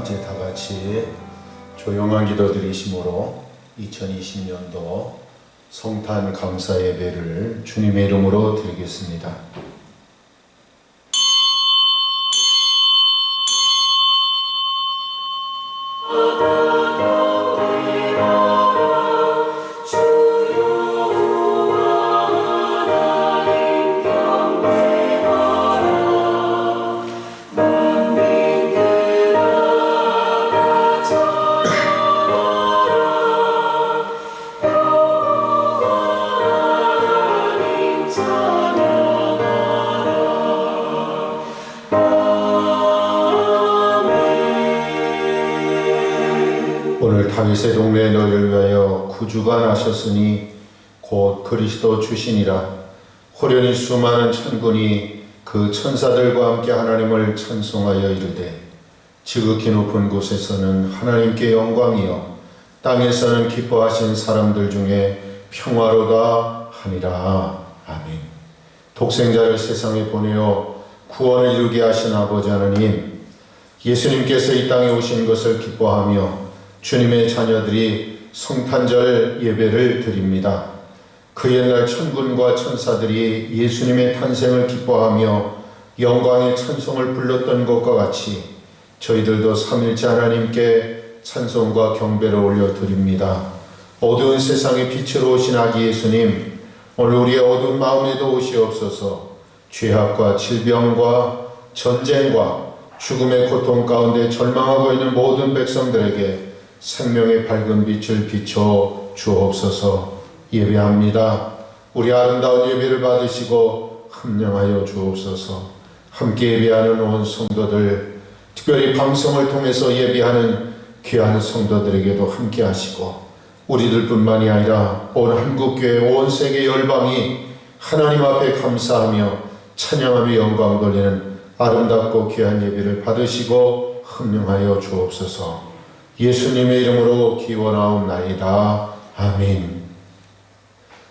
이제 다 같이 조용한 기도 드리심으로 2020년도 성탄 감사 예배를 주님의 이름으로 드리겠습니다. 오늘 다윗의 동네에 너희를 위하여 구주가 나셨으니 곧 그리스도 주시니라. 호련히 수많은 천군이 그 천사들과 함께 하나님을 찬송하여 이르되 지극히 높은 곳에서는 하나님께 영광이요 땅에서는 기뻐하신 사람들 중에 평화로다 하니라. 아멘. 독생자를 세상에 보내어 구원을 이루게 하신 아버지 하나님, 예수님께서 이 땅에 오신 것을 기뻐하며 주님의 자녀들이 성탄절 예배를 드립니다. 그 옛날 천군과 천사들이 예수님의 탄생을 기뻐하며 영광의 찬송을 불렀던 것과 같이 저희들도 삼일째 하나님께 찬송과 경배를 올려드립니다. 어두운 세상의 빛으로 오신 아기 예수님, 오늘 우리의 어두운 마음에도 오시옵소서. 죄악과 질병과 전쟁과 죽음의 고통 가운데 절망하고 있는 모든 백성들에게 생명의 밝은 빛을 비춰 주옵소서. 예배합니다. 우리 아름다운 예배를 받으시고 함령하여 주옵소서. 함께 예배하는 온 성도들, 특별히 방송을 통해서 예배하는 귀한 성도들에게도 함께 하시고 우리들뿐만이 아니라 온 한국교회, 온 세계 열방이 하나님 앞에 감사하며 찬양하며 영광 돌리는 아름답고 귀한 예배를 받으시고 함령하여 주옵소서. 예수님의 이름으로 기원하옵나이다. 아멘.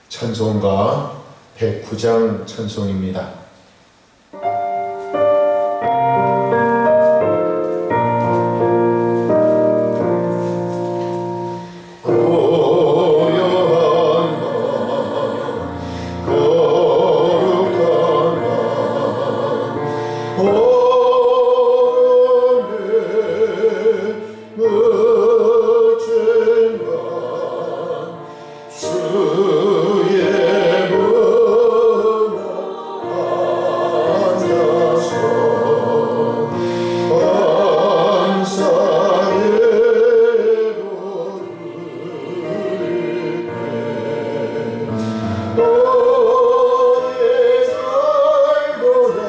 찬송가 109장 찬송입니다. 너의 살보다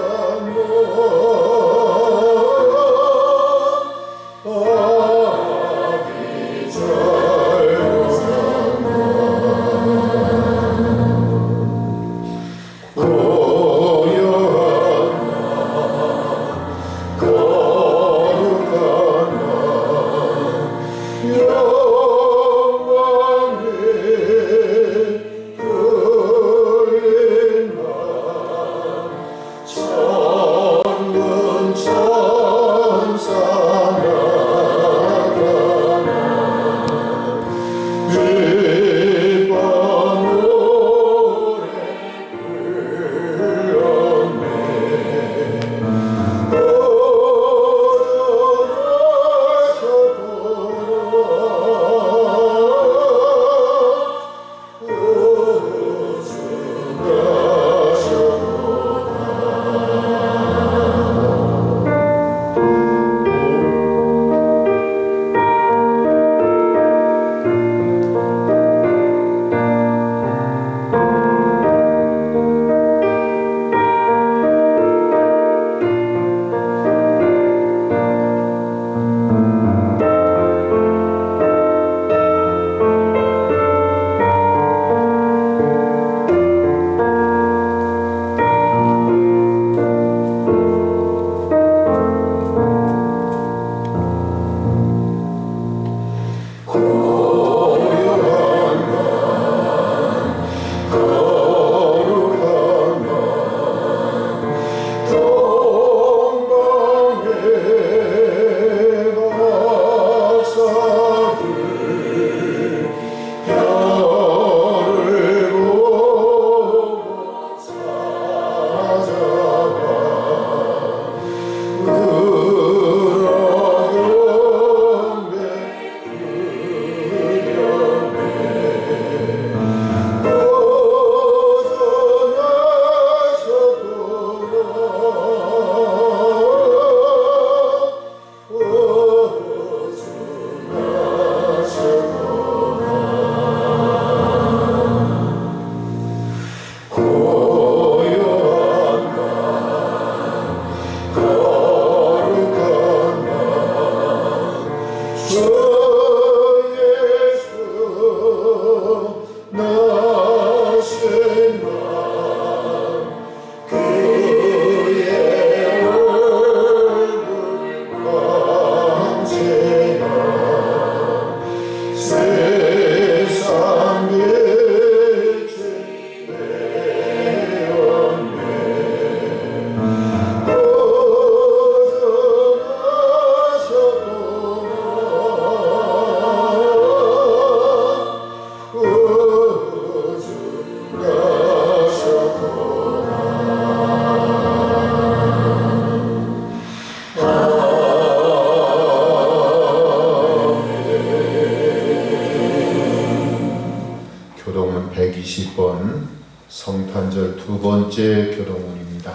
교동문 120번 성탄절 두 번째 교동문입니다.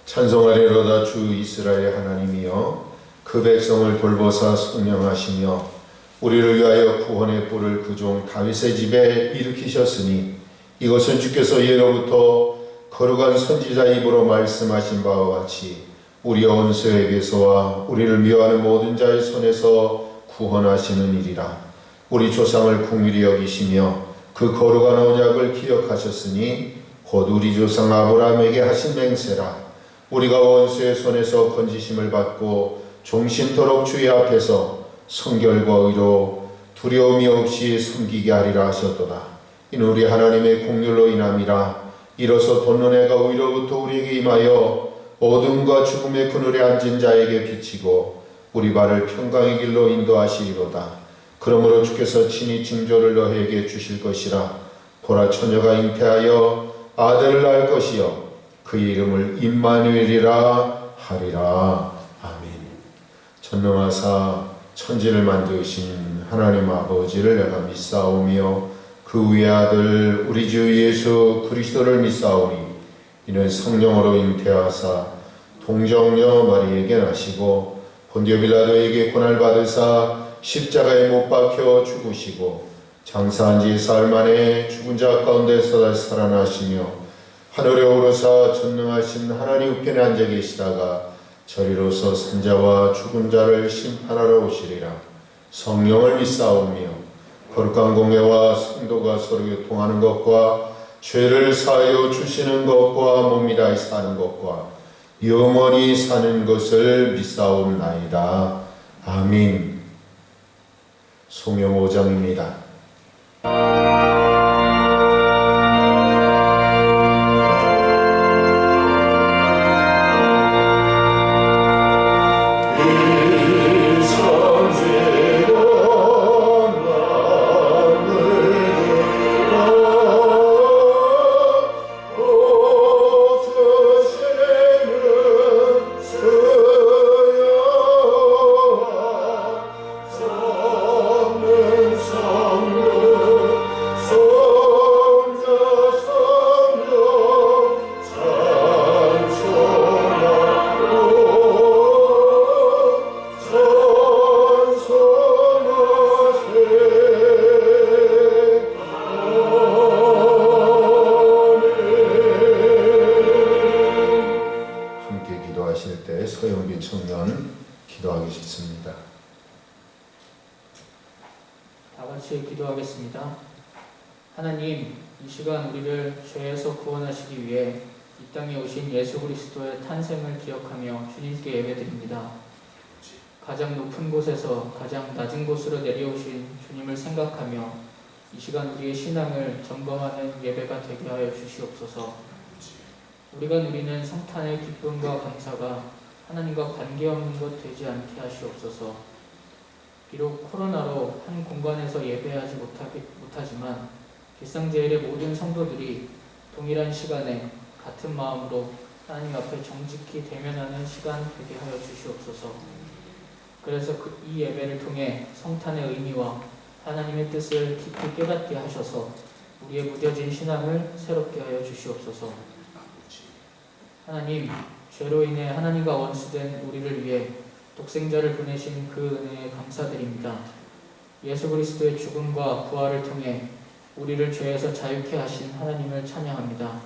찬송하리로다 주 이스라엘 하나님이여 그 백성을 돌보사 성령하시며 우리를 위하여 구원의 뿔을 그 종 다윗의 집에 일으키셨으니 이것은 주께서 예로부터 거룩한 선지자 입으로 말씀하신 바와 같이 우리 원수에게서와 우리를 미워하는 모든 자의 손에서 구원하시는 일이라. 우리 조상을 긍휼히 여기시며 그 거룩한 언약을 기억하셨으니 곧 우리 조상 아브라함에게 하신 맹세라. 우리가 원수의 손에서 건지심을 받고 종신토록 주의 앞에서 성결과 의로 두려움이 없이 섬기게 하리라 하셨도다. 이는 우리 하나님의 긍휼로 인함이라. 이로써 돋는 해가 위로부터 우리에게 임하여 어둠과 죽음의 그늘에 앉은 자에게 비치고 우리 발을 평강의 길로 인도하시리로다. 그러므로 주께서 친히 징조를 너희에게 주실 것이라. 보라 처녀가 잉태하여 아들을 낳을 것이요 그의 이름을 임마누엘이라 하리라. 아멘. 전능하사 천지를 만드신 하나님 아버지를 내가 믿사오며 그 위의 아들 우리 주 예수 그리스도를 믿사오니 이는 성령으로 잉태하사 동정녀 마리에게 나시고 본디오 빌라도에게 고난을 받으사 십자가에 못 박혀 죽으시고 장사한 지 사흘 만에 죽은 자 가운데서 다시 살아나시며 하늘에 오르사 전능하신 하나님 우편에 앉아 계시다가 저리로서 산자와 죽은 자를 심판하러 오시리라. 성령을 믿사오며 거룩한 공회와 성도가 서로 교통하는 것과 죄를 사하여 주시는 것과 몸이 다히 사는 것과 영원히 사는 것을 믿사옵나이다. 아멘. 소명 5장입니다. 서영빈 청년 기도하겠습니다. 다 같이 기도하겠습니다. 하나님, 이 시간 우리를 죄에서 구원하시기 위해 이 땅에 오신 예수 그리스도의 탄생을 기억하며 주님께 예배드립니다. 가장 높은 곳에서 가장 낮은 곳으로 내려오신 주님을 생각하며 이 시간 우리의 신앙을 점검하는 예배가 되게 하여 주시옵소서. 우리가 누리는 성탄의 기쁨과 감사가 하나님과 관계없는 것 되지 않게 하시옵소서. 비록 코로나로 한 공간에서 예배하지 못하지만 길상제일의 모든 성도들이 동일한 시간에 같은 마음으로 하나님 앞에 정직히 대면하는 시간 되게 하여 주시옵소서. 그래서 이 예배를 통해 성탄의 의미와 하나님의 뜻을 깊이 깨닫게 하셔서 우리의 무뎌진 신앙을 새롭게 하여 주시옵소서. 하나님, 죄로 인해 하나님과 원수된 우리를 위해 독생자를 보내신 그 은혜에 감사드립니다. 예수 그리스도의 죽음과 부활을 통해 우리를 죄에서 자유케 하신 하나님을 찬양합니다.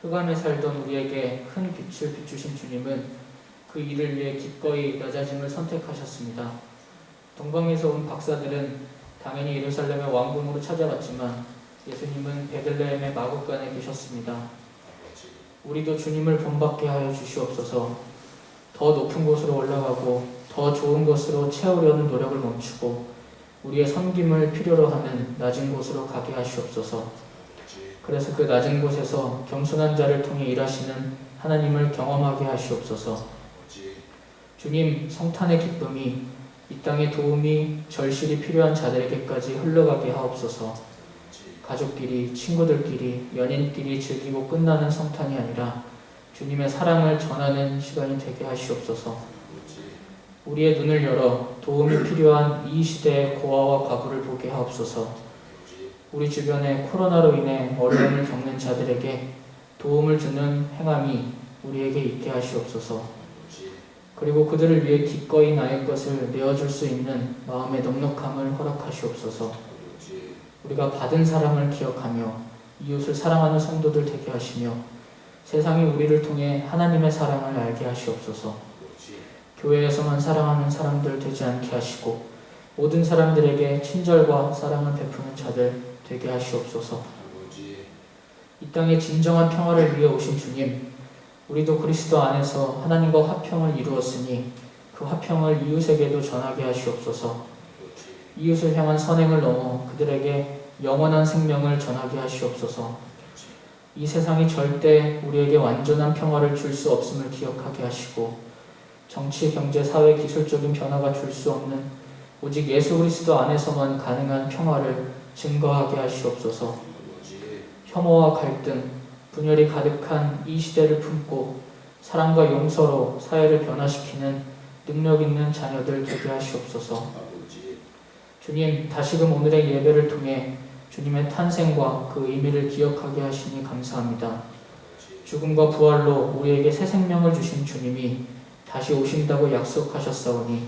흑암에 살던 우리에게 큰 빛을 비추신 주님은 그 일을 위해 기꺼이 낮아짐을 선택하셨습니다. 동방에서 온 박사들은 당연히 예루살렘의 왕궁으로 찾아갔지만 예수님은 베들레헴의 마구간에 계셨습니다. 우리도 주님을 본받게 하여 주시옵소서. 더 높은 곳으로 올라가고 더 좋은 것으로 채우려는 노력을 멈추고 우리의 섬김을 필요로 하는 낮은 곳으로 가게 하시옵소서. 그래서 그 낮은 곳에서 겸손한 자를 통해 일하시는 하나님을 경험하게 하시옵소서. 주님, 성탄의 기쁨이 이 땅에 도움이 절실히 필요한 자들에게까지 흘러가게 하옵소서. 가족끼리, 친구들끼리, 연인끼리 즐기고 끝나는 성탄이 아니라 주님의 사랑을 전하는 시간이 되게 하시옵소서. 우리의 눈을 열어 도움이 필요한 이 시대의 고아와 과부를 보게 하옵소서. 우리 주변에 코로나로 인해 어려움을 겪는 자들에게 도움을 주는 행함이 우리에게 있게 하시옵소서. 그리고 그들을 위해 기꺼이 나의 것을 내어줄 수 있는 마음의 넉넉함을 허락하시옵소서. 우리가 받은 사랑을 기억하며 이웃을 사랑하는 성도들 되게 하시며 세상이 우리를 통해 하나님의 사랑을 알게 하시옵소서. 교회에서만 사랑하는 사람들 되지 않게 하시고 모든 사람들에게 친절과 사랑을 베푸는 자들 되게 하시옵소서. 이 땅에 진정한 평화를 위해 오신 주님, 우리도 그리스도 안에서 하나님과 화평을 이루었으니 그 화평을 이웃에게도 전하게 하시옵소서. 이웃을 향한 선행을 넘어 그들에게 영원한 생명을 전하게 하시옵소서. 이 세상이 절대 우리에게 완전한 평화를 줄 수 없음을 기억하게 하시고 정치, 경제, 사회, 기술적인 변화가 줄 수 없는 오직 예수 그리스도 안에서만 가능한 평화를 증거하게 하시옵소서. 혐오와 갈등, 분열이 가득한 이 시대를 품고 사랑과 용서로 사회를 변화시키는 능력 있는 자녀들 되게 하시옵소서. 주님, 다시금 오늘의 예배를 통해 주님의 탄생과 그 의미를 기억하게 하시니 감사합니다. 죽음과 부활로 우리에게 새 생명을 주신 주님이 다시 오신다고 약속하셨사오니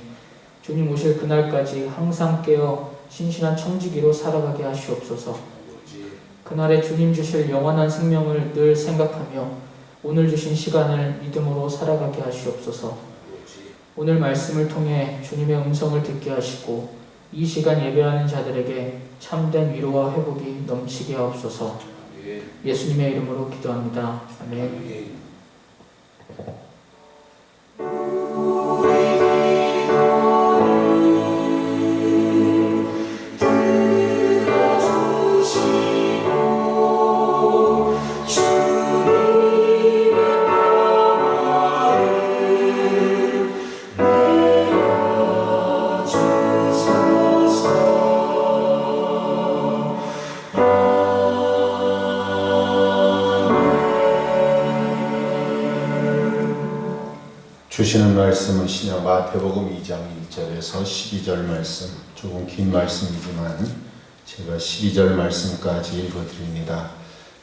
주님 오실 그날까지 항상 깨어 신실한 청지기로 살아가게 하시옵소서. 그날에 주님 주실 영원한 생명을 늘 생각하며 오늘 주신 시간을 믿음으로 살아가게 하시옵소서. 오늘 말씀을 통해 주님의 음성을 듣게 하시고 이 시간 예배하는 자들에게 참된 위로와 회복이 넘치게 하옵소서. 예수님의 이름으로 기도합니다. 아멘. 주시는 말씀은 신약 마태복음 2장 1절에서 12절 말씀, 조금 긴 말씀이지만 제가 12절 말씀까지 읽어드립니다.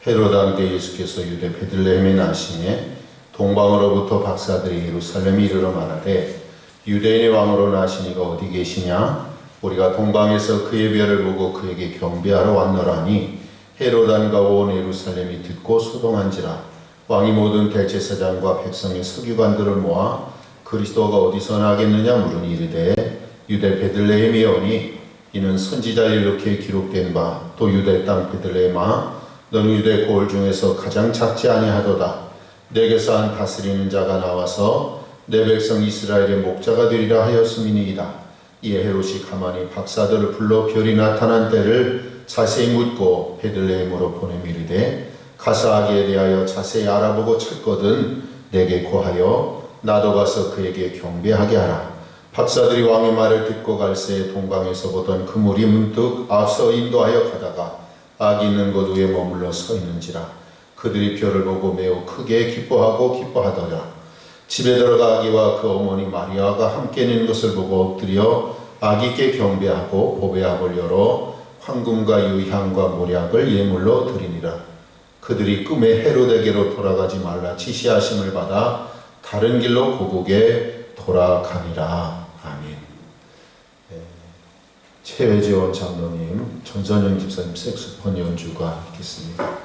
헤롯 왕 때 예수께서 유대 베들레헴에 나시매 동방으로부터 박사들이 예루살렘에 이르러 말하되 유대인의 왕으로 나신 이가 어디 계시냐? 우리가 동방에서 그의 별을 보고 그에게 경배하러 왔노라니 헤롯 왕과 온 예루살렘이 듣고 소동한지라. 왕이 모든 대제사장과 백성의 서기관들을 모아 그리스도가 어디서 나겠느냐 물으니 이르되 유대 베들레헴이 오니 이는 선지자 일록에 기록된 바 또 유대 땅 베들레헴아 너는 유대 고을 중에서 가장 작지 아니하도다. 내게서 한 다스리는 자가 나와서 내 백성 이스라엘의 목자가 되리라 하였음이니이다. 이에 헤롯이 가만히 박사들을 불러 별이 나타난 때를 자세히 묻고 베들레헴으로 보내며 이르되 가서 아기에 대하여 자세히 알아보고 찾거든 내게 고하여 나도 가서 그에게 경배하게 하라. 박사들이 왕의 말을 듣고 갈새 동방에서 보던 그물이 문득 앞서 인도하여 가다가 아기 있는 곳 위에 머물러 서 있는지라. 그들이 별을 보고 매우 크게 기뻐하고 기뻐하더라. 집에 들어가 아기와 그 어머니 마리아가 함께 있는 것을 보고 엎드려 아기께 경배하고 보배압을 열어 황금과 유향과 모략을 예물로 드리니라. 그들이 꿈에 헤롯에게로 돌아가지 말라 지시하심을 받아 다른 길로 고국에 돌아가니라. 아멘. 최회재원 장로님, 전선영 집사님 색소폰 연주가 있겠습니다.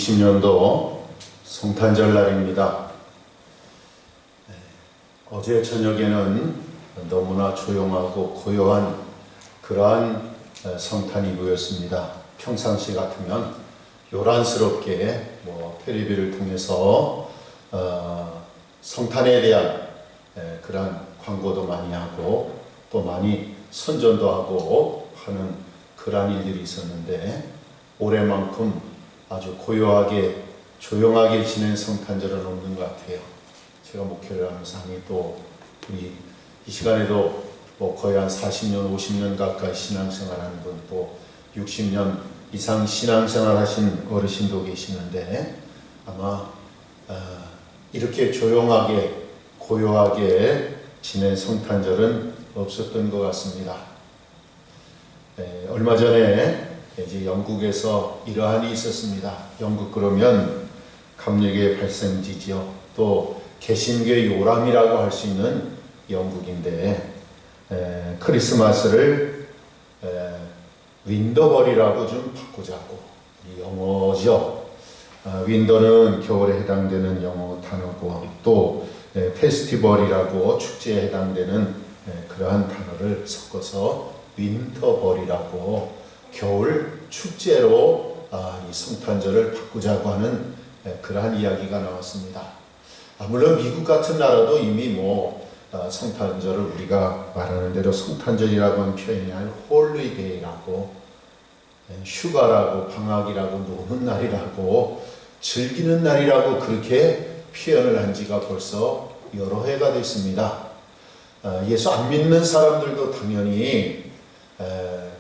2020년도 성탄절 날입니다. 어제 저녁에는 너무나 조용하고 고요한 그러한 성탄이 보였습니다. 평상시 같으면 요란스럽게 텔레비를 통해서 성탄에 대한 그러한 광고도 많이 하고 또 많이 선전도 하고 하는 그러한 일들이 있었는데 올해만큼 아주 고요하게 조용하게 지낸 성탄절은 없는 것 같아요. 제가 목회를 하면서 하니 또 우리 이 시간에도 거의 한 40년, 50년 가까이 신앙생활하는 분, 또 60년 이상 신앙생활 하신 어르신도 계시는데 아마 이렇게 조용하게 고요하게 지낸 성탄절은 없었던 것 같습니다. 얼마 전에 이제 영국에서 이러한 일이 있었습니다. 영국 그러면 감리교의 발생지지요. 또 개신교의 요람이라고 할 수 있는 영국인데 크리스마스를 윈터벌이라고 좀 바꾸자고. 영어죠. 윈터는 겨울에 해당되는 영어 단어고 또 페스티벌이라고 축제에 해당되는 그러한 단어를 섞어서 윈터벌이라고 겨울 축제로 이 성탄절을 바꾸자고 하는 그러한 이야기가 나왔습니다. 물론 미국 같은 나라도 이미 성탄절을 우리가 말하는 대로 성탄절이라고 하는 표현이 아니라 홀리데이라고, 휴가라고, 방학이라고, 노는 날이라고, 즐기는 날이라고 그렇게 표현을 한 지가 벌써 여러 해가 됐습니다. 예수 안 믿는 사람들도 당연히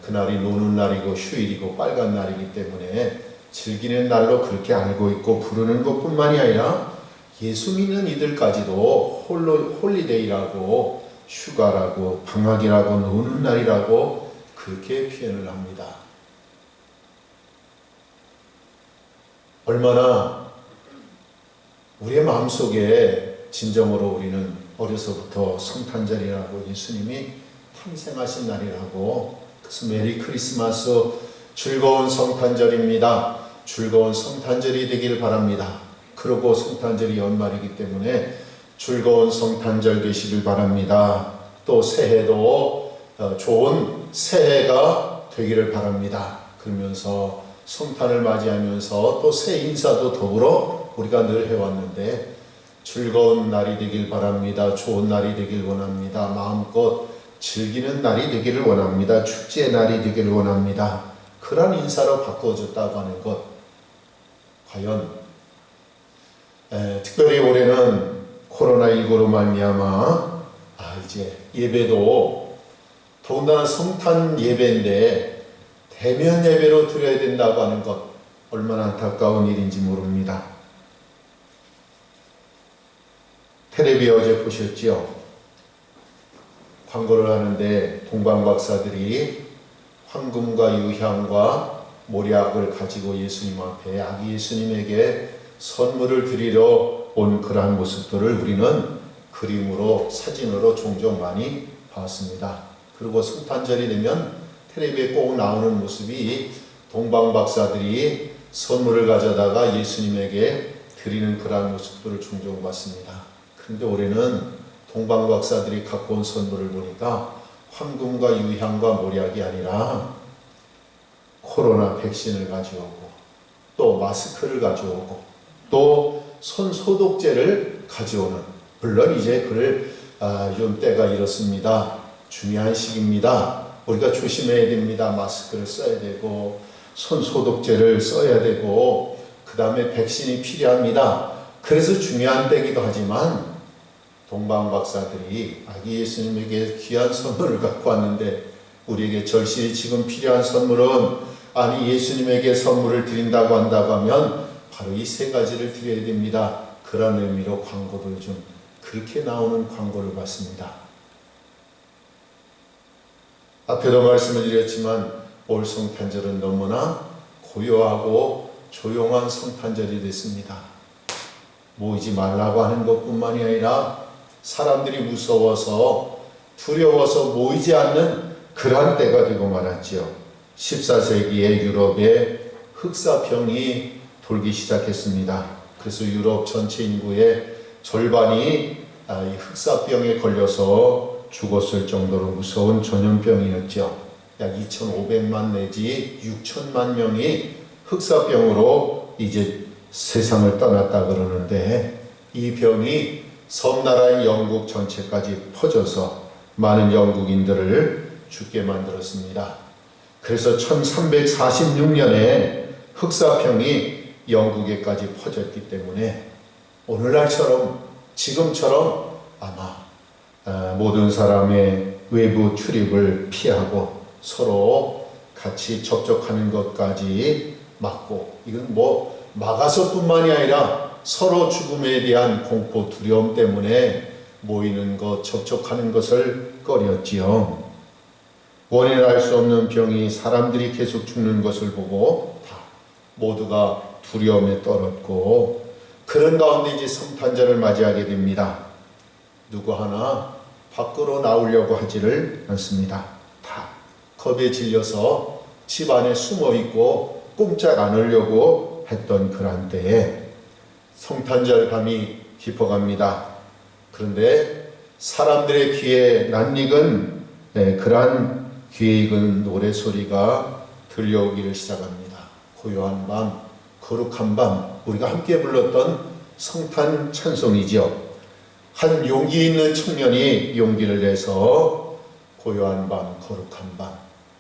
그날이 노는 날이고 휴일이고 빨간 날이기 때문에 즐기는 날로 그렇게 알고 있고 부르는 것뿐만이 아니라 예수 믿는 이들까지도 홀리데이라고, 휴가라고, 방학이라고, 노는 날이라고 그렇게 표현을 합니다. 얼마나 우리의 마음속에 진정으로 우리는 어려서부터 성탄절이라고, 예수님이 탄생하신 날이라고, 그래서 메리 크리스마스, 즐거운 성탄절입니다. 즐거운 성탄절이 되길 바랍니다. 그러고 성탄절이 연말이기 때문에 즐거운 성탄절 되시길 바랍니다. 또 새해도 좋은 새해가 되기를 바랍니다. 그러면서 성탄을 맞이하면서 또 새 인사도 더불어 우리가 늘 해왔는데 즐거운 날이 되길 바랍니다. 좋은 날이 되길 원합니다. 마음껏 즐기는 날이 되기를 원합니다. 축제의 날이 되기를 원합니다. 그런 인사로 바꿔줬다고 하는 것, 과연 특별히 올해는 코로나19로 말미암아 이제 예배도 더군다나 성탄 예배인데 대면 예배로 드려야 된다고 하는 것, 얼마나 안타까운 일인지 모릅니다. 텔레비 어제 보셨지요? 광고를 하는데 동방박사들이 황금과 유향과 모략을 가지고 예수님 앞에 아기 예수님에게 선물을 드리러 온 그러한 모습들을 우리는 그림으로, 사진으로 종종 많이 봤습니다. 그리고 성탄절이 되면 텔레비에 꼭 나오는 모습이 동방박사들이 선물을 가져다가 예수님에게 드리는 그러한 모습들을 종종 봤습니다. 그런데 올해는 동방박사들이 갖고 온 선물을 보니까 황금과 유향과 모략이 아니라 코로나 백신을 가져오고 또 마스크를 가져오고 또 손 소독제를 가져오는, 물론 이제 좀 때가 이렇습니다. 중요한 시기입니다. 우리가 조심해야 됩니다. 마스크를 써야 되고 손 소독제를 써야 되고 그 다음에 백신이 필요합니다. 그래서 중요한 때기도 하지만 동방박사들이 아기 예수님에게 귀한 선물을 갖고 왔는데 우리에게 절실히 지금 필요한 선물은 아니 예수님에게 선물을 드린다고 한다고 하면 바로 이 세 가지를 드려야 됩니다. 그런 의미로 광고를 좀 그렇게 나오는 광고를 봤습니다. 앞에도 말씀을 드렸지만 올 성탄절은 너무나 고요하고 조용한 성탄절이 됐습니다. 모이지 말라고 하는 것뿐만이 아니라 사람들이 무서워서 두려워서 모이지 않는 그러한 때가 되고 말았지요. 14세기의 유럽에 흑사병이 돌기 시작했습니다. 그래서 유럽 전체 인구의 절반이 이 흑사병에 걸려서 죽었을 정도로 무서운 전염병이었죠. 약 2,500만 내지 6천만 명이 흑사병으로 이제 세상을 떠났다 그러는데, 이 병이 섬나라인 영국 전체까지 퍼져서 많은 영국인들을 죽게 만들었습니다. 그래서 1346년에 흑사병이 영국에까지 퍼졌기 때문에 오늘날처럼, 지금처럼 아마 모든 사람의 외부 출입을 피하고 서로 같이 접촉하는 것까지 막고, 이건 뭐 막아서뿐만이 아니라 서로 죽음에 대한 공포, 두려움 때문에 모이는 것, 접촉하는 것을 꺼렸지요. 원인을 알 수 없는 병이 사람들이 계속 죽는 것을 보고 다 모두가 두려움에 떨었고, 그런 가운데 이제 성탄절을 맞이하게 됩니다. 누구 하나 밖으로 나오려고 하지를 않습니다. 다 겁에 질려서 집 안에 숨어 있고 꼼짝 않으려고 했던 그런 때에 성탄절 밤이 깊어갑니다. 그런데 사람들의 귀에 낯익은 그러한 귀에 익은 노래소리가 들려오기를 시작합니다. 고요한 밤, 거룩한 밤, 우리가 함께 불렀던 성탄 찬송이지요. 한 용기 있는 청년이 용기를 내서 고요한 밤, 거룩한 밤,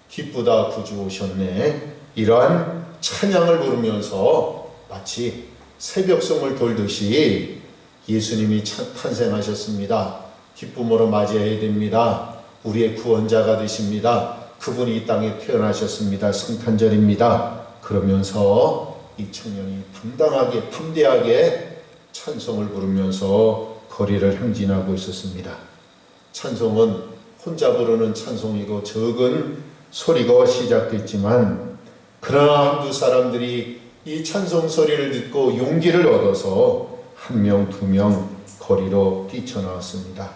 기쁘다 구주 오셨네, 이러한 찬양을 부르면서 마치 새벽송을 돌듯이 예수님이 탄생하셨습니다. 기쁨으로 맞이해야 됩니다. 우리의 구원자가 되십니다. 그분이 이 땅에 태어나셨습니다. 성탄절입니다. 그러면서 이 청년이 당당하게, 담대하게 찬송을 부르면서 거리를 행진하고 있었습니다. 찬송은 혼자 부르는 찬송이고 적은 소리가 시작됐지만, 그러나 한두 사람들이 이 찬송 소리를 듣고 용기를 얻어서 한 명, 두 명 거리로 뛰쳐나왔습니다.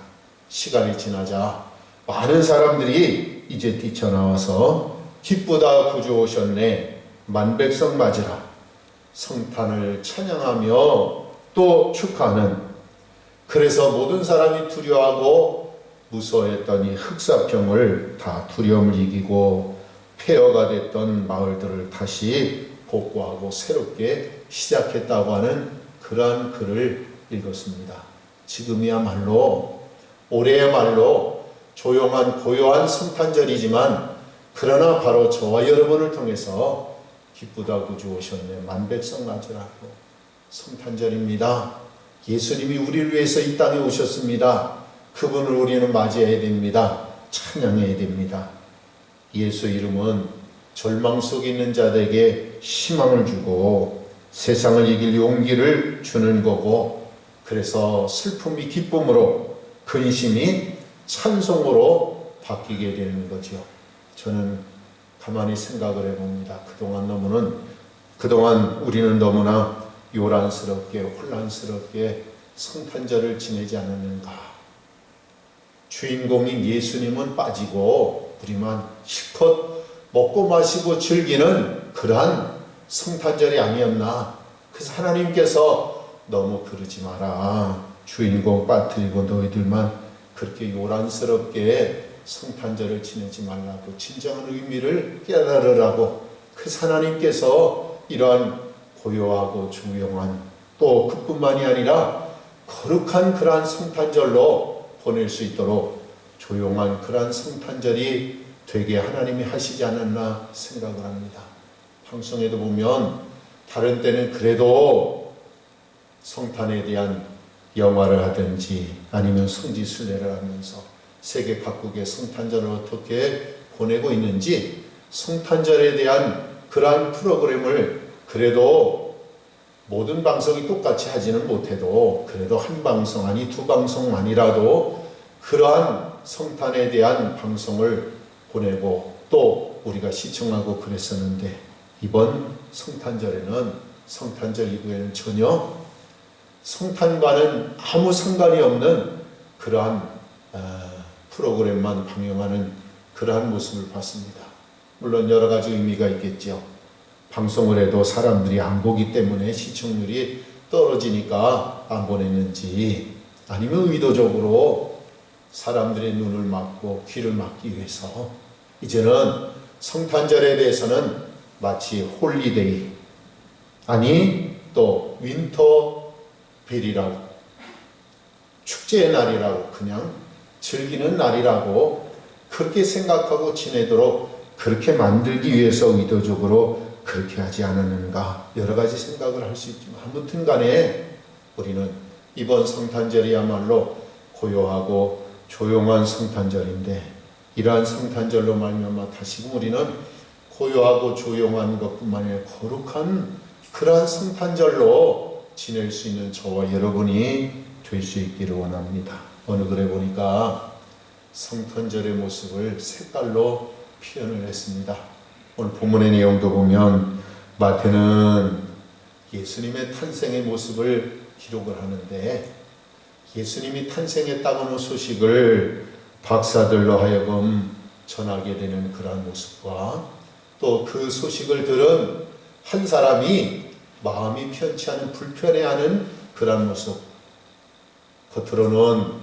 시간이 지나자 많은 사람들이 이제 뛰쳐나와서 기쁘다 구주 오셨네, 만백성 맞으라, 성탄을 찬양하며 또 축하하는, 그래서 모든 사람이 두려워하고 무서워했던 이 흑사병을 다 두려움을 이기고 폐허가 됐던 마을들을 다시 복구하고 새롭게 시작했다고 하는 그러한 글을 읽었습니다. 지금이야말로, 올해야말로 조용한 고요한 성탄절이지만, 그러나 바로 저와 여러분을 통해서 기쁘다 구주 오셨네, 만백성 맞으라고 성탄절입니다. 예수님이 우리를 위해서 이 땅에 오셨습니다. 그분을 우리는 맞이해야 됩니다. 찬양해야 됩니다. 예수 이름은 절망 속에 있는 자들에게 희망을 주고 세상을 이길 용기를 주는 거고, 그래서 슬픔이 기쁨으로, 근심이 찬송으로 바뀌게 되는 거죠. 저는 가만히 생각을 해봅니다. 그동안 우리는 너무나 요란스럽게, 혼란스럽게 성탄절을 지내지 않았는가. 주인공인 예수님은 빠지고 우리만 실컷 먹고 마시고 즐기는 그러한 성탄절이 아니었나. 그래서 하나님께서 너무 그러지 마라, 주인공 빠뜨리고 너희들만 그렇게 요란스럽게 성탄절을 지내지 말라고, 진정한 의미를 깨달으라고. 그래서 하나님께서 이러한 고요하고 조용한, 또 그뿐만이 아니라 거룩한 그러한 성탄절로 보낼 수 있도록 조용한 그러한 성탄절이 되게 하나님이 하시지 않았나 생각을 합니다. 방송에도 보면 다른 때는 그래도 성탄에 대한 영화를 하든지 아니면 성지순례를 하면서 세계 각국의 성탄절을 어떻게 보내고 있는지, 성탄절에 대한 그러한 프로그램을 그래도 모든 방송이 똑같이 하지는 못해도 그래도 한 방송 아니 두 방송만이라도 그러한 성탄에 대한 방송을 보내고 또 우리가 시청하고 그랬었는데, 이번 성탄절에는, 성탄절 이후에는 전혀 성탄과는 아무 상관이 없는 그러한 프로그램만 방영하는 그러한 모습을 봤습니다. 물론 여러 가지 의미가 있겠죠. 방송을 해도 사람들이 안 보기 때문에 시청률이 떨어지니까 안 보냈는지, 아니면 의도적으로 사람들의 눈을 막고 귀를 막기 위해서 이제는 성탄절에 대해서는 마치 홀리데이, 아니 또 윈터벨이라고, 축제의 날이라고, 그냥 즐기는 날이라고 그렇게 생각하고 지내도록 그렇게 만들기 위해서 의도적으로 그렇게 하지 않았는가, 여러 가지 생각을 할 수 있지만 아무튼 간에 우리는 이번 성탄절이야말로 고요하고 조용한 성탄절인데, 이러한 성탄절로 말미암아 다시금 우리는 고요하고 조용한 것뿐만 아니라 거룩한 그러한 성탄절로 지낼 수 있는 저와 여러분이 될 수 있기를 원합니다. 어느 글에 보니까 성탄절의 모습을 색깔로 표현을 했습니다. 오늘 본문의 내용도 보면 마태는 예수님의 탄생의 모습을 기록을 하는데, 예수님이 탄생했다는 소식을 박사들로 하여금 전하게 되는 그러한 모습과, 또 그 소식을 들은 한 사람이 마음이 편치 않은, 불편해하는 그러한 모습, 겉으로는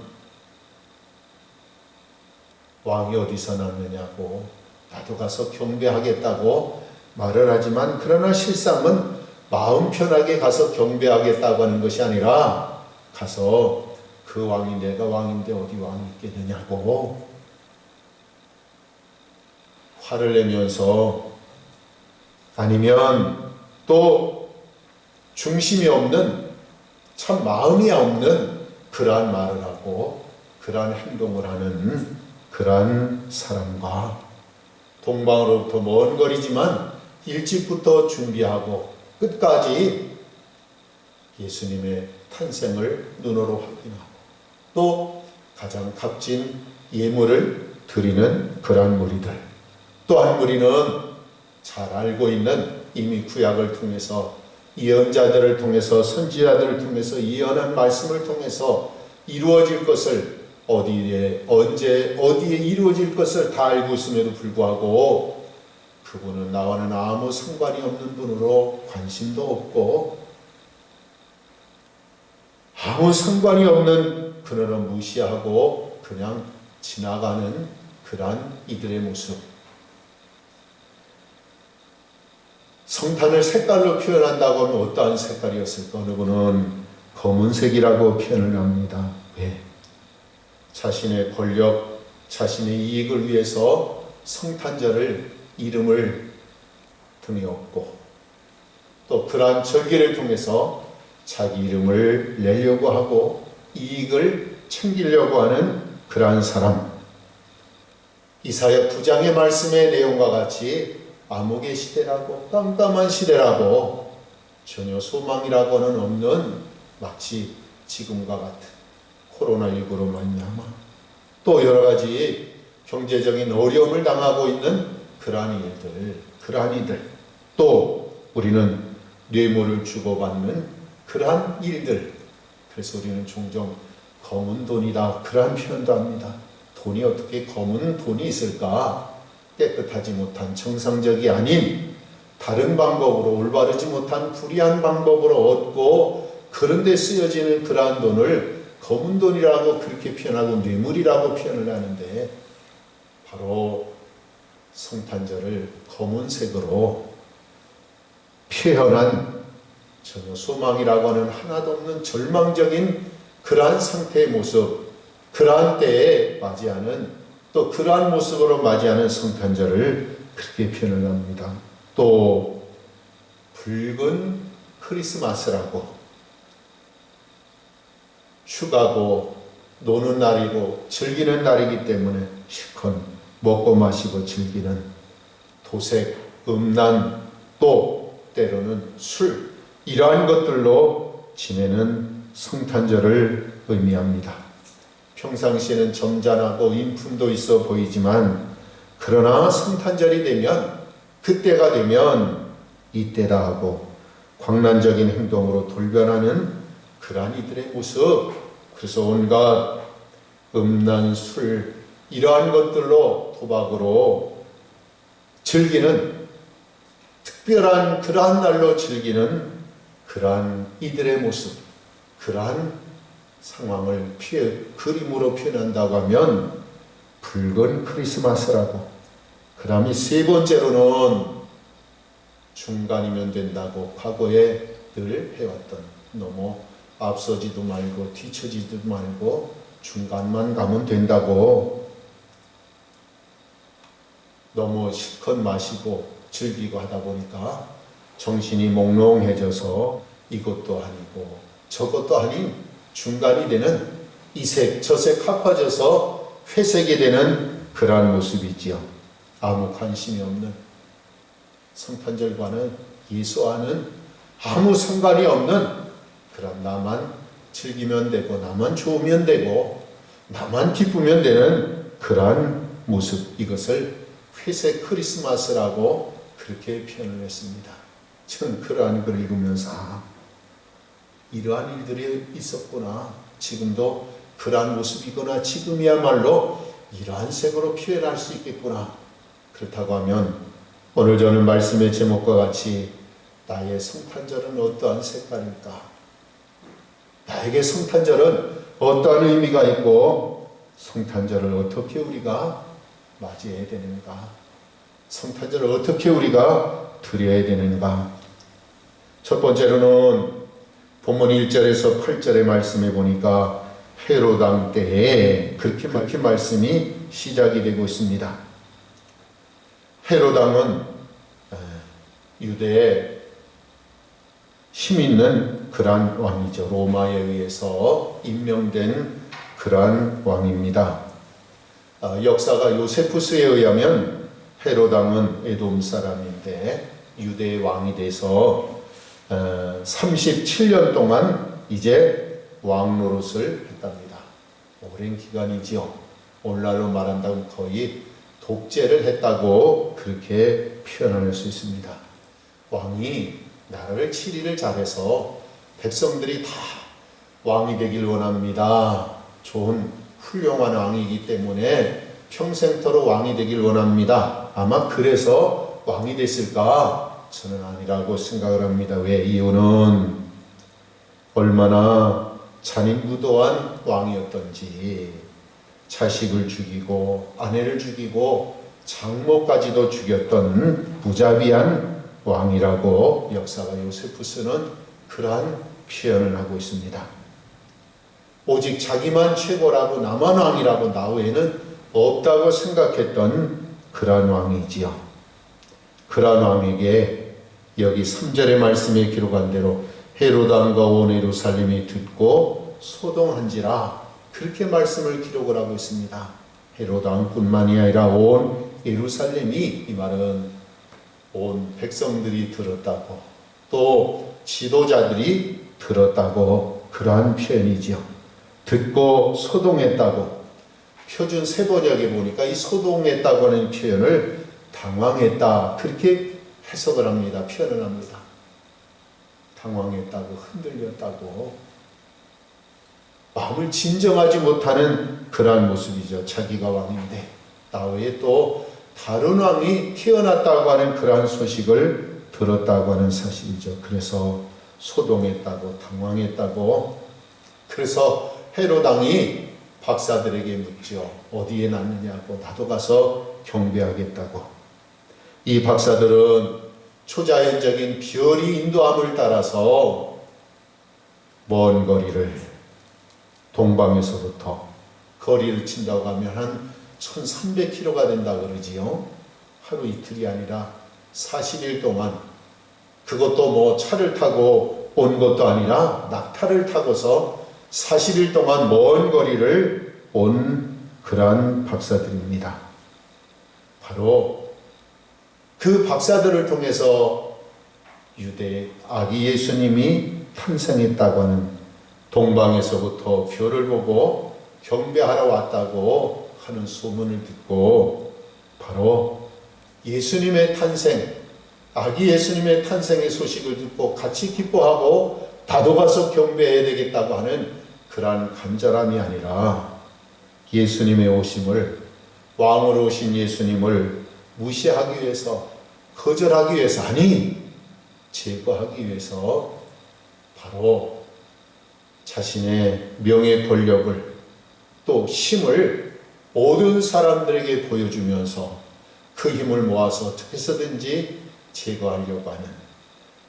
왕이 어디서 났느냐고, 나도 가서 경배하겠다고 말을 하지만, 그러나 실상은 마음 편하게 가서 경배하겠다고 하는 것이 아니라, 가서 그 왕이 내가 왕인데 어디 왕이 있겠느냐고 화를 내면서, 아니면 또 중심이 없는, 참 마음이 없는 그러한 말을 하고 그러한 행동을 하는 그러한 사람과, 동방으로부터 먼 거리지만 일찍부터 준비하고 끝까지 예수님의 탄생을 눈으로 확인하고 또 가장 값진 예물을 드리는 그러한 무리들, 또 한 무리는 잘 알고 있는, 이미 구약을 통해서 예언자들을 통해서 선지자들을 통해서 예언한 말씀을 통해서 이루어질 것을, 어디에 언제 어디에 이루어질 것을 다 알고 있음에도 불구하고 그분은 나와는 아무 상관이 없는 분으로 관심도 없고 아무 상관이 없는 그들은 무시하고 그냥 지나가는 그러한 이들의 모습. 성탄을 색깔로 표현한다고 하면 어떠한 색깔이었을까? 어느 분은 검은색이라고 표현을 합니다. 왜? 자신의 권력, 자신의 이익을 위해서 성탄절을, 이름을 등에 업고 또 그러한 절기를 통해서 자기 이름을 내려고 하고 이익을 챙기려고 하는 그러한 사람. 이사야 9장의 말씀의 내용과 같이 암흑의 시대라고, 깜깜한 시대라고, 전혀 소망이라고는 없는, 마치 지금과 같은 코로나19로 말미암아 또 여러 가지 경제적인 어려움을 당하고 있는 그러한 일들, 그러한 이들, 또 우리는 뇌물을 주고받는 그러한 일들. 그래서 우리는 종종 검은 돈이다, 그러한 표현도 합니다. 돈이 어떻게 검은 돈이 있을까? 깨끗하지 못한, 정상적이 아닌 다른 방법으로, 올바르지 못한 불의한 방법으로 얻고 그런 데 쓰여지는 그러한 돈을 검은 돈이라고 그렇게 표현하고 뇌물이라고 표현을 하는데, 바로 성탄절을 검은색으로 표현한, 전혀 소망이라고 하는 하나도 없는 절망적인 그러한 상태의 모습, 그러한 때에 맞이하는, 또 그러한 모습으로 맞이하는 성탄절을 그렇게 표현을 합니다. 또 붉은 크리스마스라고, 휴가고 노는 날이고 즐기는 날이기 때문에 실컷 먹고 마시고 즐기는 도색, 음란, 또 때로는 술, 이러한 것들로 지내는 성탄절을 의미합니다. 평상시에는 점잖하고 인품도 있어 보이지만, 그러나 성탄절이 되면, 그때가 되면 이때다 하고 광란적인 행동으로 돌변하는 그러한 이들의 모습. 그래서 온갖 음란, 술, 이러한 것들로, 도박으로 즐기는, 특별한 그러한 날로 즐기는 그러한 이들의 모습, 그러한 상황을 그림으로 표현한다고 하면 붉은 크리스마스라고. 그 다음에 세 번째로는 중간이면 된다고 과거에 늘 해왔던, 너무 앞서지도 말고 뒤처지도 말고 중간만 가면 된다고. 너무 실컷 마시고 즐기고 하다 보니까 정신이 몽롱해져서 이것도 아니고 저것도 아닌 중간이 되는 이색 저색 합쳐져서 회색이 되는 그러한 모습이지요. 아무 관심이 없는, 성탄절과는 예수와는 아무 상관이 없는 그런 나만 즐기면 되고 나만 좋으면 되고 나만 기쁘면 되는 그러한 모습, 이것을 회색 크리스마스라고 그렇게 표현을 했습니다. 저는 그러한 글을 읽으면서 이러한 일들이 있었구나, 지금도 그러한 모습이거나 지금이야말로 이러한 색으로 표현할 수 있겠구나. 그렇다고 하면 오늘 저는 말씀의 제목과 같이 나의 성탄절은 어떠한 색깔일까? 나에게 성탄절은 어떠한 의미가 있고 성탄절을 어떻게 우리가 맞이해야 되는가? 성탄절을 어떻게 우리가 드려야 되는가? 첫 번째로는 본문 1절에서 8절의 말씀에 보니까 헤롯 왕 때에 그렇게 말씀이 시작이 되고 있습니다. 헤롯 왕은 유대에 힘 있는 그러한 왕이죠. 로마에 의해서 임명된 그러한 왕입니다. 역사가 요세푸스에 의하면 헤롯 왕은 에돔 사람인데 유대의 왕이 돼서 37년 동안 이제 왕 노릇을 했답니다. 오랜 기간이지요. 오늘날로 말한다면 거의 독재를 했다고 그렇게 표현할 수 있습니다. 왕이 나라를 치리를 잘해서 백성들이 다 왕이 되길 원합니다. 좋은 훌륭한 왕이기 때문에 평생토록 왕이 되길 원합니다. 아마 그래서 왕이 됐을까? 저는 아니라고 생각을 합니다. 왜? 이유는 얼마나 잔인무도한 왕이었던지, 자식을 죽이고 아내를 죽이고 장모까지도 죽였던 무자비한 왕이라고 역사가 요세푸스는 그러한 표현을 하고 있습니다. 오직 자기만 최고라고 나만 왕이라고 나 외에는 없다고 생각했던 그러한 왕이지요. 그러한 왕에게 여기 3절의 말씀에 기록한 대로 헤롯 왕과 온 예루살렘이 듣고 소동한지라, 그렇게 말씀을 기록을 하고 있습니다. 헤롯 왕뿐만이 아니라 온 예루살렘이, 이 말은 온 백성들이 들었다고, 또 지도자들이 들었다고, 그러한 표현이지요. 듣고 소동했다고. 표준 세번역에 보니까 이 소동했다고 하는 표현을 당황했다, 그렇게 해석을 합니다. 표현을 합니다. 당황했다고, 흔들렸다고, 마음을 진정하지 못하는 그러한 모습이죠. 자기가 왕인데 나 외에 또 다른 왕이 태어났다고 하는 그러한 소식을 들었다고 하는 사실이죠. 그래서 소동했다고, 당황했다고. 그래서 헤롯 왕이 박사들에게 묻죠. 어디에 났느냐고. 나도 가서 경배하겠다고. 이 박사들은 초자연적인 별이 인도함을 따라서 먼 거리를, 동방에서부터 거리를 친다고 하면 한 1300km가 된다 그러지요. 하루 이틀이 아니라 40일 동안, 그것도 뭐 차를 타고 온 것도 아니라 낙타를 타고서 40일 동안 먼 거리를 온 그러한 박사들입니다. 바로 그 박사들을 통해서 유대 아기 예수님이 탄생했다고 하는, 동방에서부터 별을 보고 경배하러 왔다고 하는 소문을 듣고 바로 예수님의 탄생, 아기 예수님의 탄생의 소식을 듣고 같이 기뻐하고 나도 가서 경배해야 되겠다고 하는 그러한 간절함이 아니라 예수님의 오심을, 왕으로 오신 예수님을 무시하기 위해서 거절하기 위해서, 아니, 제거하기 위해서 바로 자신의 명예 권력을 또 힘을 모든 사람들에게 보여주면서 그 힘을 모아서 어떻게 해서든지 제거하려고 하는,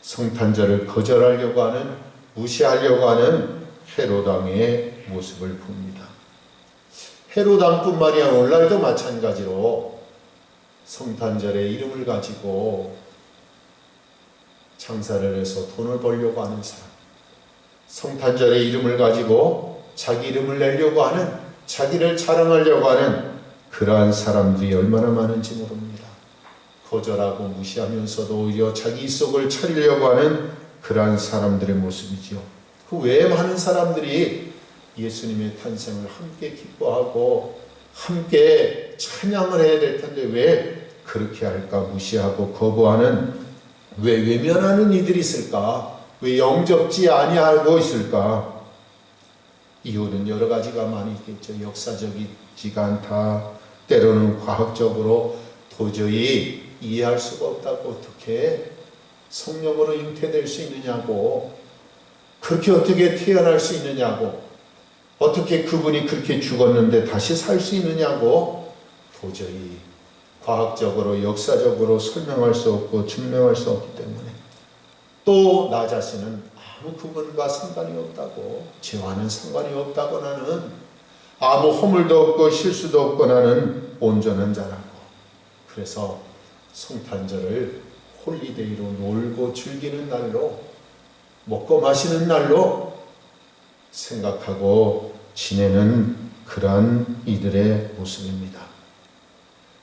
성탄절을 거절하려고 하는, 무시하려고 하는 헤롯 왕의 모습을 봅니다. 헤롯 왕뿐만이 아니라 오늘날도 마찬가지로 성탄절의 이름을 가지고 장사를 해서 돈을 벌려고 하는 사람, 성탄절의 이름을 가지고 자기 이름을 내려고 하는, 자기를 자랑하려고 하는 그러한 사람들이 얼마나 많은지 모릅니다. 거절하고 무시하면서도 오히려 자기 속을 차리려고 하는 그러한 사람들의 모습이지요. 그 외에 많은 사람들이 예수님의 탄생을 함께 기뻐하고 함께 찬양을 해야 될 텐데 왜 그렇게 할까? 무시하고 거부하는, 왜 외면하는 이들이 있을까? 왜 영접지 아니하고 있을까? 이유는 여러 가지가 많이 있겠죠. 역사적이지가 않다. 때로는 과학적으로 도저히 이해할 수가 없다고, 어떻게 성령으로 잉태될 수 있느냐고, 그렇게 어떻게 태어날 수 있느냐고, 어떻게 그분이 그렇게 죽었는데 다시 살 수 있느냐고, 도저히 과학적으로 역사적으로 설명할 수 없고 증명할 수 없기 때문에, 또 나 자신은 아무 그분과 상관이 없다고, 죄와는 상관이 없다고, 나는 아무 허물도 없고 실수도 없고 나는 온전한 자라고, 그래서 성탄절을 홀리데이로 놀고 즐기는 날로, 먹고 마시는 날로 생각하고 지내는 그러한 이들의 모습입니다.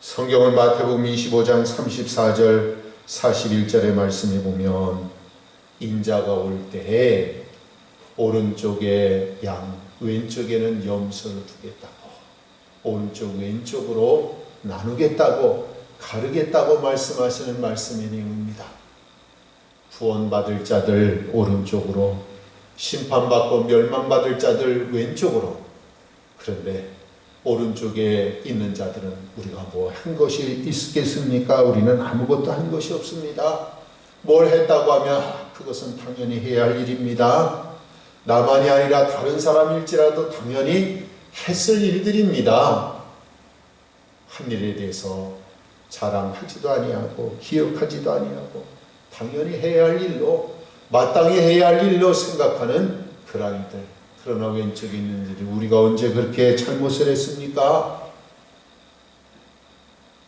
성경은 마태복음 25장 34절 41절의 말씀에 보면 인자가 올 때에 오른쪽에 양, 왼쪽에는 염소를 두겠다고, 오른쪽 왼쪽으로 나누겠다고, 가르겠다고 말씀하시는 말씀의 내용입니다. 구원받을 자들 오른쪽으로, 심판받고 멸망받을 자들 왼쪽으로. 그런데 오른쪽에 있는 자들은 우리가 뭐 한 것이 있겠습니까? 우리는 아무것도 한 것이 없습니다. 뭘 했다고 하면 그것은 당연히 해야 할 일입니다. 나만이 아니라 다른 사람일지라도 당연히 했을 일들입니다. 한 일에 대해서 자랑하지도 아니하고 기억하지도 아니하고 당연히 해야 할 일로, 마땅히 해야 할 일로 생각하는 그러한 이들. 그러나 왼쪽에 있는 이들이 우리가 언제 그렇게 잘못을 했습니까?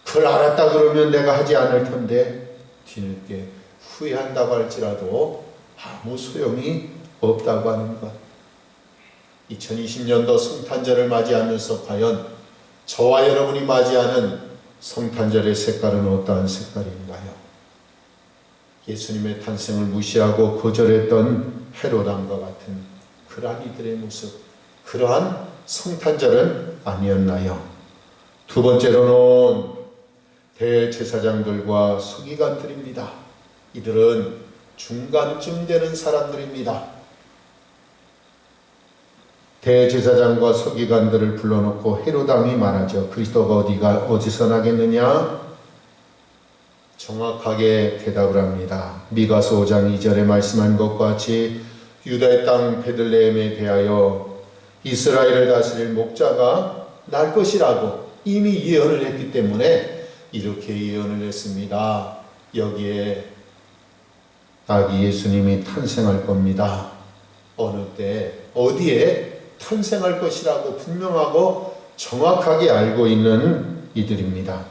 그걸 알았다 그러면 내가 하지 않을 텐데 뒤늦게 후회한다고 할지라도 아무 소용이 없다고 하는 것. 2020년도 성탄절을 맞이하면서 과연 저와 여러분이 맞이하는 성탄절의 색깔은 어떠한 색깔인가요? 예수님의 탄생을 무시하고 거절했던 헤롯 왕과 같은 그러한 이들의 모습, 그러한 성탄절은 아니었나요? 두 번째로는 대제사장들과 서기관들입니다. 이들은 중간쯤 되는 사람들입니다. 대제사장과 서기관들을 불러놓고 헤롯 왕이 말하죠. 그리스도가 어디서 나겠느냐? 정확하게 대답을 합니다. 미가서 5장 2절에 말씀한 것과 같이 유다의 땅 베들레헴에 대하여 이스라엘을 다스릴 목자가 날 것이라고 이미 예언을 했기 때문에 이렇게 예언을 했습니다. 여기에 아기 예수님이 탄생할 겁니다. 어느 때 어디에 탄생할 것이라고 분명하고 정확하게 알고 있는 이들입니다.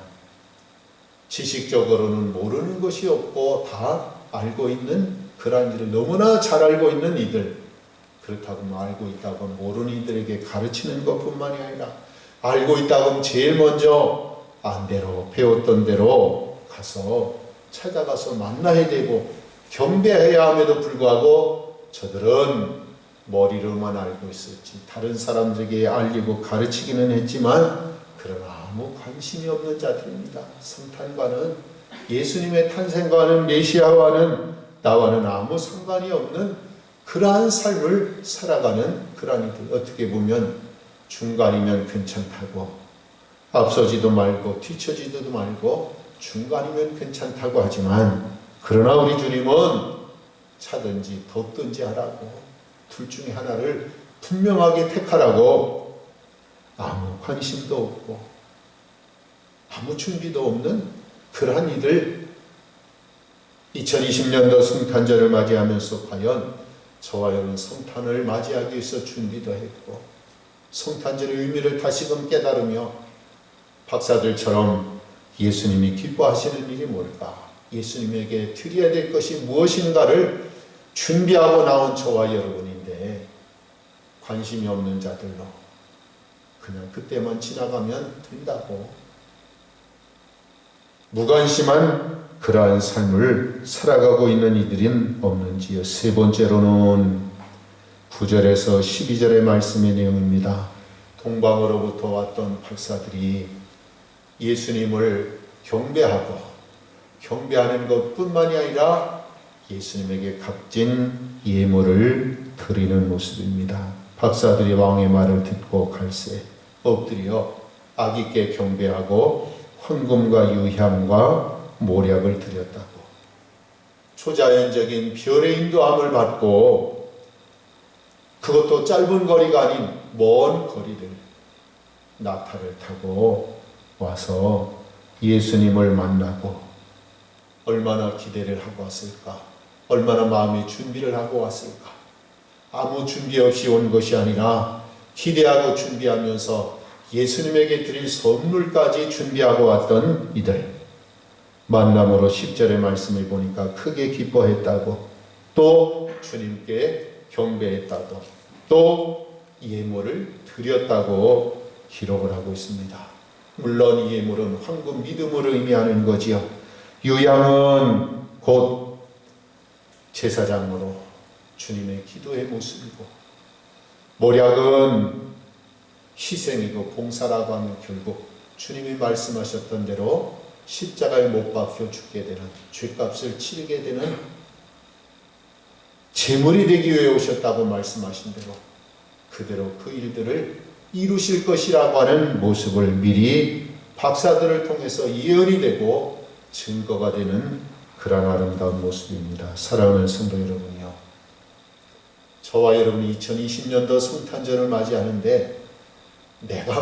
지식적으로는 모르는 것이 없고 다 알고 있는 그러한 일을 너무나 잘 알고 있는 이들. 그렇다고 알고 있다고 모르는 이들에게 가르치는 것뿐만이 아니라 알고 있다고 하면 제일 먼저 안 대로 배웠던 대로 가서 찾아가서 만나야 되고 경배해야 함에도 불구하고 저들은 머리로만 알고 있었지 다른 사람들에게 알리고 가르치기는 했지만 그러나 아무 관심이 없는 자들입니다. 성탄과는 예수님의 탄생과는 메시아와는 나와는 아무 상관이 없는 그러한 삶을 살아가는 그러한 이들. 어떻게 보면 중간이면 괜찮다고 앞서지도 말고 뒤처지도 말고 중간이면 괜찮다고 하지만 그러나 우리 주님은 차든지 덥든지 하라고 둘 중에 하나를 분명하게 택하라고 아무 관심도 없고 아무 준비도 없는 그러한 이들 2020년도 성탄절을 맞이하면서 과연 저와 여러분 성탄을 맞이하기 위해서 준비도 했고 성탄절의 의미를 다시금 깨달으며 박사들처럼 예수님이 기뻐하시는 일이 뭘까? 예수님에게 드려야 될 것이 무엇인가를 준비하고 나온 저와 여러분인데 관심이 없는 자들로 그냥 그때만 지나가면 된다고 무관심한 그러한 삶을 살아가고 있는 이들은 없는지요. 세 번째로는 9절에서 12절의 말씀의 내용입니다. 동방으로부터 왔던 박사들이 예수님을 경배하는 것뿐만이 아니라 예수님에게 값진 예물을 드리는 모습입니다. 박사들이 왕의 말을 듣고 갈새 엎드려 아기께 경배하고 헌금과 유향과 모략을 드렸다고. 초자연적인 별의 인도함을 받고 그것도 짧은 거리가 아닌 먼 거리를 낙타를 타고 와서 예수님을 만나고 얼마나 기대를 하고 왔을까? 얼마나 마음의 준비를 하고 왔을까? 아무 준비 없이 온 것이 아니라 기대하고 준비하면서 예수님에게 드릴 선물까지 준비하고 왔던 이들. 만남으로 10절의 말씀을 보니까 크게 기뻐했다고, 또 주님께 경배했다고, 또 예물을 드렸다고 기록을 하고 있습니다. 물론 이 예물은 황금 믿음을 의미하는 거지요. 유향은 곧 제사장으로 주님의 기도의 모습이고, 모략은 희생이고 봉사라고 하면 결국 주님이 말씀하셨던 대로 십자가에 못 박혀 죽게 되는, 죄값을 치르게 되는 제물이 되기 위해 오셨다고 말씀하신 대로 그대로 그 일들을 이루실 것이라고 하는 모습을 미리 박사들을 통해서 예언이 되고 증거가 되는 그런 아름다운 모습입니다. 사랑하는 성도 여러분이요, 저와 여러분이 2020년도 성탄절을 맞이하는데 내가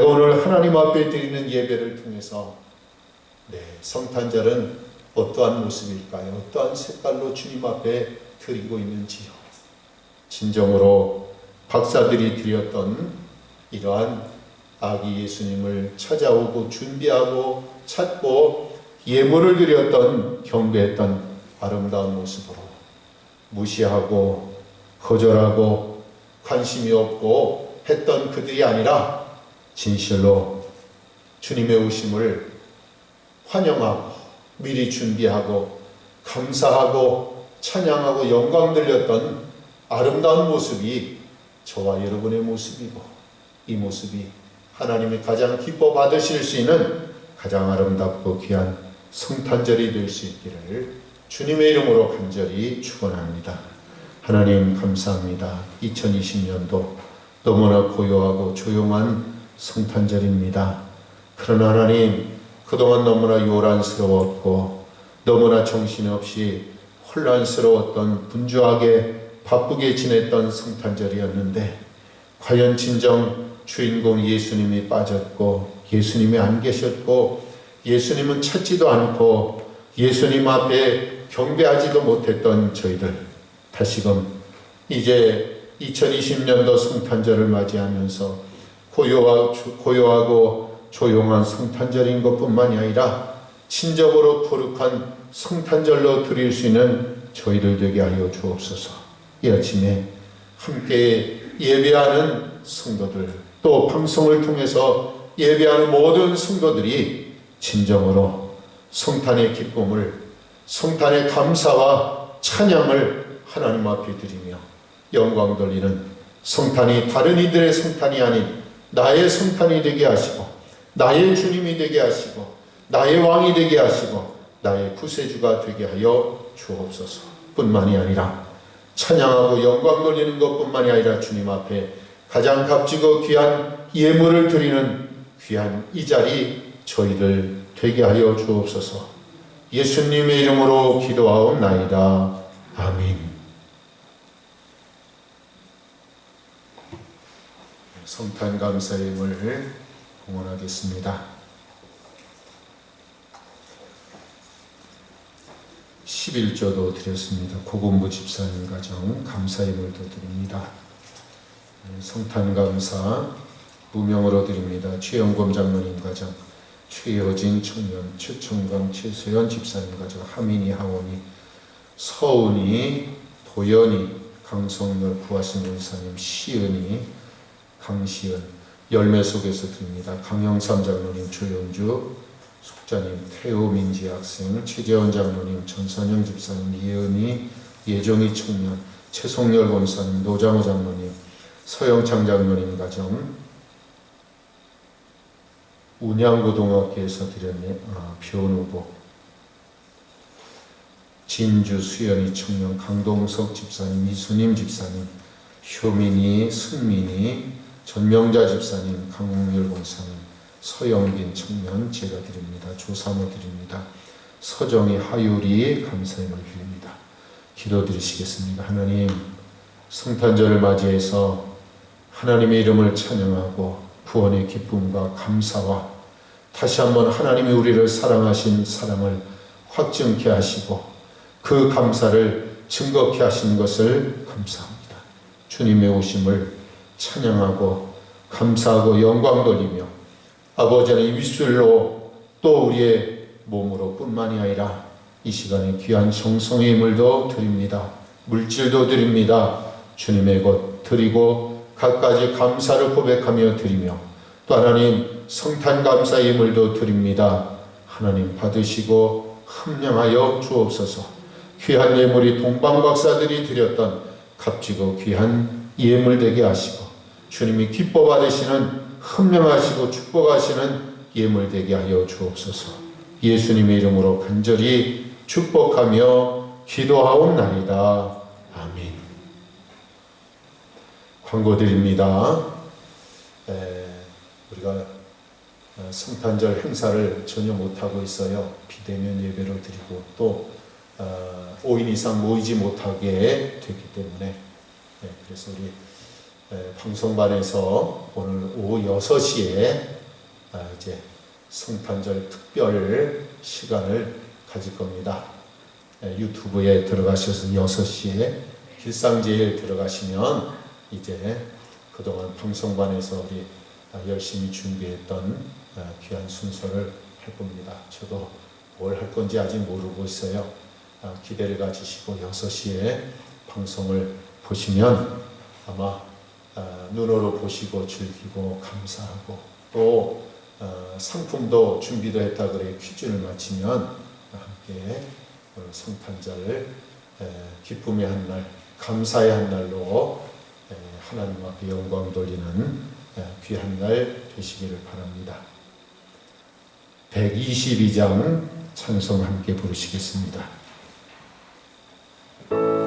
오늘 하나님 앞에 드리는 예배를 통해서 성탄절은 어떠한 모습일까요? 어떠한 색깔로 주님 앞에 드리고 있는지요? 진정으로 박사들이 드렸던 이러한 아기 예수님을 찾아오고 준비하고 찾고 예물을 드렸던, 경배했던 아름다운 모습으로 무시하고 거절하고 관심이 없고 했던 그들이 아니라 진실로 주님의 오심을 환영하고 미리 준비하고 감사하고 찬양하고 영광 들렸던 아름다운 모습이 저와 여러분의 모습이고, 이 모습이 하나님이 가장 기뻐 받으실 수 있는 가장 아름답고 귀한 성탄절이 될 수 있기를 주님의 이름으로 간절히 축원합니다. 하나님 감사합니다. 2020년도 너무나 고요하고 조용한 성탄절입니다. 그러나 하나님, 그동안 너무나 요란스러웠고 너무나 정신없이 혼란스러웠던, 분주하게 바쁘게 지냈던 성탄절이었는데 과연 진정 주인공 예수님이 빠졌고 예수님이 안 계셨고 예수님은 찾지도 않고 예수님 앞에 경배하지도 못했던 저희들, 다시금 이제 2020년도 성탄절을 맞이하면서 고요하고 조용한 성탄절인 것뿐만이 아니라 친정으로 거룩한 성탄절로 드릴 수 있는 저희들 되게 하여 주옵소서. 이 아침에 함께 예배하는 성도들, 또 방송을 통해서 예배하는 모든 성도들이 진정으로 성탄의 기쁨을, 성탄의 감사와 찬양을 하나님 앞에 드리며 영광 돌리는 성탄이 다른 이들의 성탄이 아닌 나의 성탄이 되게 하시고, 나의 주님이 되게 하시고, 나의 왕이 되게 하시고, 나의 구세주가 되게 하여 주옵소서. 뿐만이 아니라 찬양하고 영광 돌리는 것뿐만이 아니라 주님 앞에 가장 값지고 귀한 예물을 드리는 귀한 이 자리 저희들 되게 하여 주옵소서. 예수님의 이름으로 기도하옵나이다. 아멘. 성탄 감사의 힘을 봉헌하겠습니다. 11조도 드렸습니다. 고군부 집사님 가정 감사의 힘을도 드립니다. 성탄 감사 무명으로 드립니다. 최영검 장로님 가정, 최여진 청년, 최청강, 최소연 집사님 가정, 하민이, 하원이, 서운이, 도연이, 강성열, 구하신 원사님, 시은이, 강시은, 열매 속에서 드립니다. 강영삼 장로님, 조영주, 숙자님, 태우민지 학생, 최재원 장로님, 전선영 집사님, 예은이, 예정이 청년, 최송열 권사님, 노장호 장로님, 서영창 장로님 가정, 운양고등학교에서 드렸네. 변후보, 진주 수연이 청년, 강동석 집사님, 이수님 집사님, 효민이, 승민이, 전명자 집사님, 강홍열 권사님, 서영빈 청년 제가 드립니다. 조사모 드립니다. 서정희, 하율이 감사의 힘을 드립니다. 기도 드리시겠습니다. 하나님, 성탄절을 맞이해서 하나님의 이름을 찬양하고 구원의 기쁨과 감사와 다시 한번 하나님이 우리를 사랑하신 사랑을 확증케 하시고 그 감사를 증거케 하신 것을 감사합니다. 주님의 오심을 찬양하고 감사하고 영광 돌리며 아버지의 윗술로 또 우리의 몸으로 뿐만이 아니라 이 시간에 귀한 정성의 힘을도 드립니다. 물질도 드립니다. 주님의 것 드리고 갖가지 감사를 고백하며 드리며 또 하나님 성탄 감사의 힘을도 드립니다. 하나님 받으시고 함량하여 주옵소서. 귀한 예물이 동방박사들이 드렸던 값지고 귀한 예물 되게 하시고 주님이 기뻐 받으시는 함량하시고 축복하시는 예물 되게 하여 주옵소서. 예수님의 이름으로 간절히 축복하며 기도하옵나이다. 아멘. 광고 드립니다. 우리가 성탄절 행사를 전혀 못하고 있어요. 비대면 예배로 드리고 또 5인 이상 모이지 못하게 됐기 때문에 그래서 우리 방송반에서 오늘 오후 6시에 이제 성탄절 특별 시간을 가질 겁니다. 유튜브에 들어가셔서 6시에 길상제일 들어가시면 이제 그동안 방송반에서 우리 열심히 준비했던 귀한 순서를 할 겁니다. 저도 뭘 할 건지 아직 모르고 있어요. 기대를 가지시고 6시에 방송을 보시면 아마 눈으로 보시고 즐기고 감사하고 또 상품도 준비도 했다 그래 퀴즈를 마치면 함께 오늘 성탄절 기쁨의 한 날, 감사의 한 날로 하나님 앞에 영광 돌리는 귀한 날 되시기를 바랍니다. 122장 찬송 함께 부르시겠습니다. Oh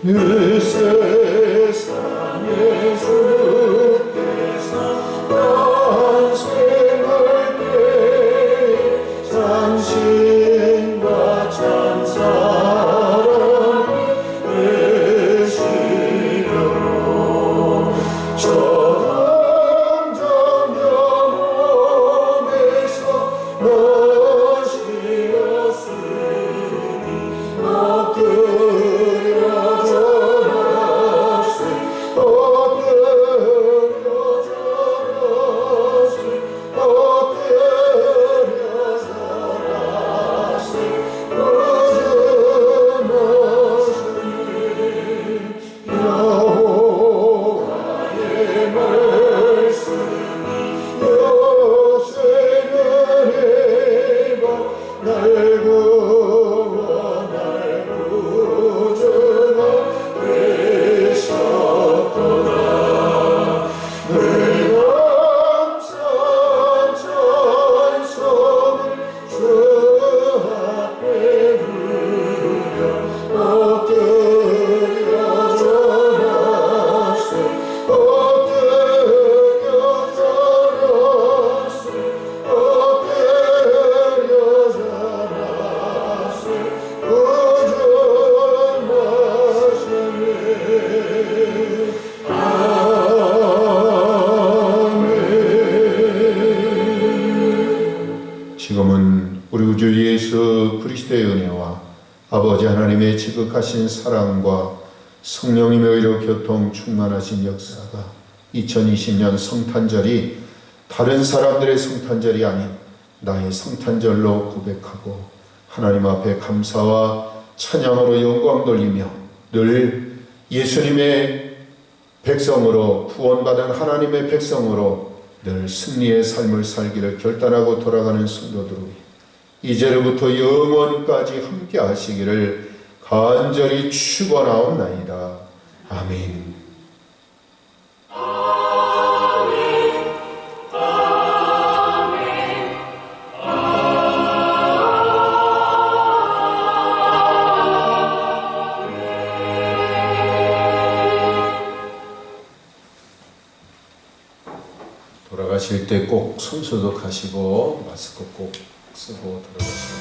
늘 세상에 주께서 탄생할 때 당신과 찬사랑 되시려고 저 황정 영원에서 너시었으니 지금은 우리 구주 예수 그리스도의 은혜와 아버지 하나님의 지극하신 사랑과 성령님의 의로 교통 충만하신 역사가 2020년 성탄절이 다른 사람들의 성탄절이 아닌 나의 성탄절로 고백하고 하나님 앞에 감사와 찬양으로 영광 돌리며 늘 예수님의 백성으로 구원받은 하나님의 백성으로 늘 승리의 삶을 살기를 결단하고 돌아가는 성도들 이제로부터 영원까지 함께 하시기를 간절히 축원하옵나이다. 아멘. 돌아가실 때 꼭 손소독하시고 마스크 꼭 쓰고 돌아가시기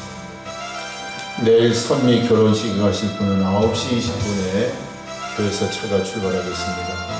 바랍니다. 내일 선미 결혼식 가실 분은 9시 20분에 교회에서 차가 출발하겠습니다.